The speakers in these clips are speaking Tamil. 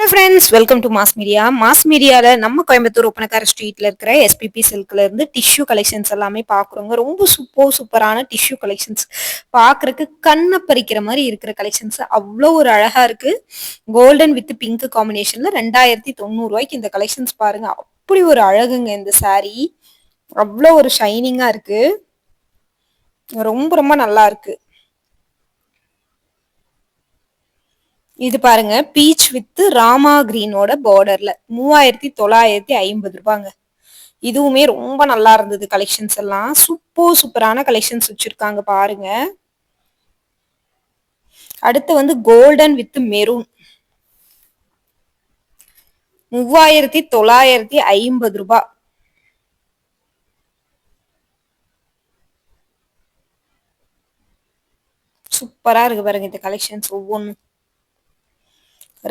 Friends, welcome to mass media. Mass மீடியால நம்ம கோயம்புத்தூர் ஒப்பனக்கார ஸ்ட்ரீட்ல இருக்கிற எஸ்பிபி சில்க்ல இருந்து டிஷ்யூ கலெக்ஷன்ஸ் எல்லாமே பாக்குறோங்க. ரொம்ப சூப்பரான டிஷ்யூ கலெக்ஷன்ஸ். பாக்குறதுக்கு கண்ணை பறிக்கிற மாதிரி இருக்கிற கலெக்ஷன்ஸ் அவ்வளோ ஒரு அழகா இருக்கு. கோல்டன் வித் பிங்க் காம்பினேஷன்ல 2900 இந்த கலெக்ஷன்ஸ் பாருங்க. அப்படி ஒரு அழகுங்க இந்த saree. அவ்வளோ ஒரு ஷைனிங்கா இருக்கு. ரொம்ப ரொம்ப நல்லா இருக்கு. இது பாருங்க, பீச் வித் ராமா கிரீனோட பார்டர்ல 3950 ரூபாங்க. இதுவுமே ரொம்ப நல்லா இருந்தது. கலெக்ஷன்ஸ் எல்லாம் சூப்பரான கலெக்ஷன்ஸ் வச்சிருக்காங்க பாருங்க. அடுத்து வந்து கோல்டன் வித் மெரூன் 3950 ரூபாய். சூப்பரா இருக்கு பாருங்க இந்த கலெக்ஷன்ஸ் ஒவ்வொன்றும்.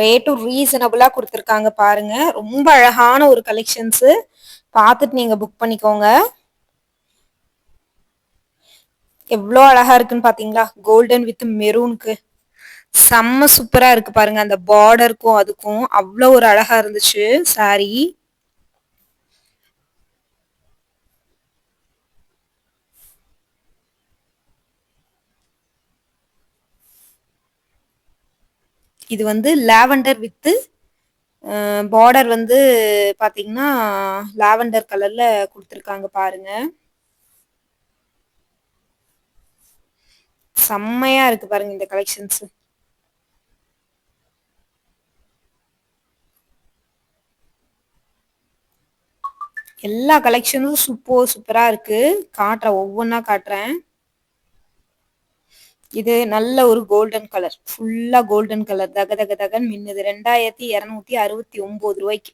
ரேட்டும் ரீசனபிளா கொடுத்துருக்காங்க பாருங்க. ரொம்ப அழகான ஒரு கலெக்ஷன்ஸ். பார்த்துட்டு நீங்க புக் பண்ணிக்கோங்க. எவ்வளோ அழகா இருக்குன்னு பாத்தீங்களா? கோல்டன் வித் மெரூனுக்கு செம்ம சூப்பரா இருக்கு பாருங்க. அந்த பார்டருக்கும் அதுக்கும் அவ்வளோ ஒரு அழகா இருந்துச்சு saree. இது வந்து லாவெண்டர் வித் பார்டர் வந்து பாத்தீங்கன்னா லாவெண்டர் கலர்ல கொடுத்துருக்காங்க பாருங்க. செம்மையா இருக்கு பாருங்க இந்த கலெக்ஷன்ஸ். எல்லா கலெக்ஷனும் சூப்பரா இருக்கு. காட்டுறேன், ஒவ்வொன்னா காட்டுறேன். இது நல்ல ஒரு கோல்டன் கலர், ஃபுல்லா கோல்டன் கலர், தக தக தகன்னு மின்னுது. 2269 ரூபாய்க்கு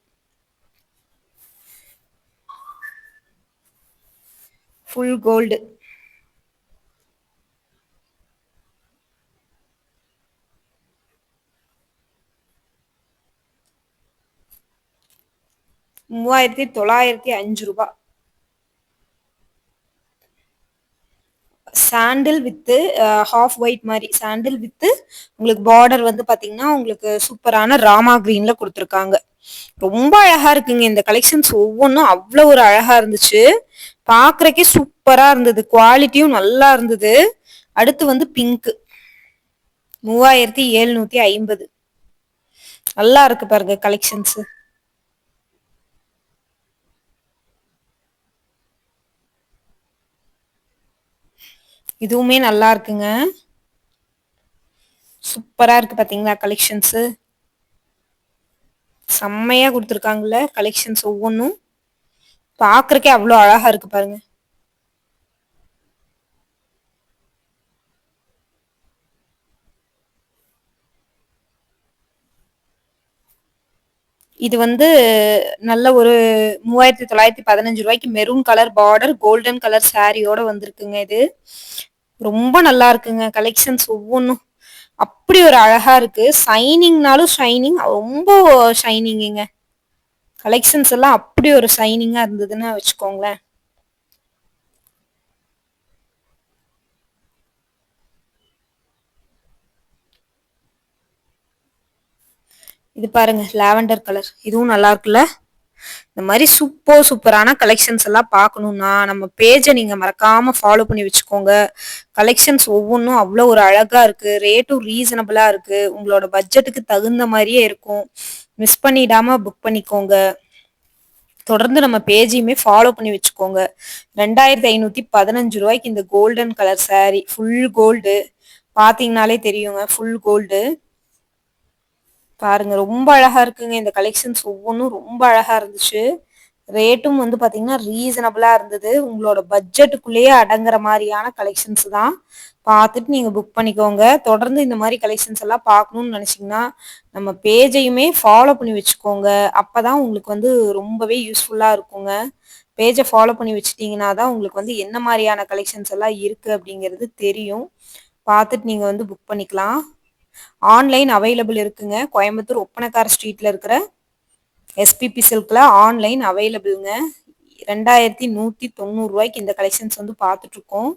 full gold. ₹3905. Sandal with half white மாதிரி சாண்டில் வித் உங்களுக்கு பார்டர் வந்து பாத்தீங்கன்னா உங்களுக்கு சூப்பரான ராமா கிரீன்ல கொடுத்துருக்காங்க. ரொம்ப அழகா இருக்குங்க இந்த கலெக்ஷன்ஸ் ஒவ்வொன்றும். அவ்வளோ ஒரு அழகா இருந்துச்சு. பாக்குறக்கே சூப்பரா இருந்தது. குவாலிட்டியும் நல்லா இருந்தது. அடுத்து வந்து பிங்க் 3750. நல்லா இருக்கு பாருங்க கலெக்ஷன்ஸ். இதுவுமே நல்லா இருக்குங்க. சூப்பரா இருக்கு பாத்தீங்களா கலெக்ஷன்ஸ். செம்மையா கொடுத்துருக்காங்கல்ல கலெக்ஷன்ஸ் ஒவ்வொன்றும். பாக்குறக்கே அவ்வளோ அழகா இருக்கு பாருங்க. இது வந்து நல்ல ஒரு 3915 maroon colour border, golden colour சாரியோட வந்திருக்குங்க. இது ரொம்ப நல்லா இருக்குங்க கலெக்ஷன்ஸ் ஒவ்வொன்றும். அப்படி ஒரு அழகா இருக்கு. ஷைனிங்னாலும் ஷைனிங், ரொம்ப ஷைனிங்குங்க. கலெக்ஷன்ஸ் எல்லாம் அப்படி ஒரு ஷைனிங்கா இருந்ததுன்னு வச்சுக்கோங்களேன். இது பாருங்க, லாவெண்டர் கலர். இதுவும் நல்லா இருக்குல்ல? இந்த மாதிரி சூப்பரான கலெக்ஷன்ஸ் எல்லாம் பார்க்கணும்னா நம்ம பேஜை நீங்க மறக்காம ஃபாலோ பண்ணி வச்சுக்கோங்க. கலெக்ஷன்ஸ் ஒவ்வொன்றும் அவ்வளோ ஒரு அழகா இருக்கு. ரேட்டும் ரீசனபிளா இருக்கு. உங்களோட பட்ஜெட்டுக்கு தகுந்த மாதிரியே இருக்கும். மிஸ் பண்ணிடாம புக் பண்ணிக்கோங்க. தொடர்ந்து நம்ம பேஜையுமே ஃபாலோ பண்ணி வச்சுக்கோங்க. 2515 இந்த golden colour saree, full gold. பாத்தீங்கன்னாலே தெரியுங்க, ஃபுல் கோல்டு. பாருங்க, ரொம்ப அழகா இருக்குங்க இந்த கலெக்ஷன்ஸ் ஒவ்வொன்றும். ரொம்ப அழகா இருந்துச்சு. ரேட்டும் வந்து பாத்தீங்கன்னா ரீசனபிளா இருந்தது. உங்களோட பட்ஜெட்டுக்குள்ளேயே அடங்குற மாதிரியான கலெக்ஷன்ஸ் தான். பார்த்துட்டு நீங்க புக் பண்ணிக்கோங்க. தொடர்ந்து இந்த மாதிரி கலெக்ஷன்ஸ் எல்லாம் பார்க்கணும்னு நினைச்சீங்கன்னா நம்ம பேஜையுமே ஃபாலோ பண்ணி வச்சுக்கோங்க. அப்பதான் உங்களுக்கு வந்து ரொம்பவே யூஸ்ஃபுல்லா இருக்குங்க. பேஜை ஃபாலோ பண்ணி வச்சுட்டீங்கன்னா தான் உங்களுக்கு வந்து என்ன மாதிரியான கலெக்ஷன்ஸ் எல்லாம் இருக்கு அப்படிங்கிறது தெரியும். பார்த்துட்டு நீங்க வந்து புக் பண்ணிக்கலாம். ஆன்லைன் அவைலபிள் இருக்குங்க. கோயம்புத்தூர் ஒப்பனக்கார ஸ்ட்ரீட்ல இருக்கிற எஸ்பிபி சில்க்ல ஆன்லைன் அவைலபிள்ங்க. 2190 இந்த கலெக்ஷன்ஸ் வந்து பார்த்துட்டு இருக்கோம்.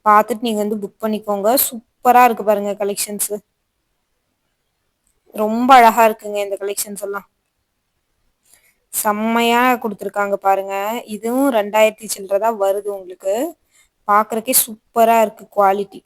பார்த்துட்டு நீங்க வந்து புக் பண்ணிக்கோங்க. சூப்பரா இருக்கு பாருங்க கலெக்ஷன்ஸ். ரொம்ப அழகா இருக்குங்க இந்த கலெக்ஷன்ஸ் எல்லாம். செம்மையா குடுத்துருக்காங்க பாருங்க. இதுவும் 2000 சில்ற தான் வருது உங்களுக்கு. பார்க்கறக்கே சூப்பரா இருக்கு குவாலிட்டி.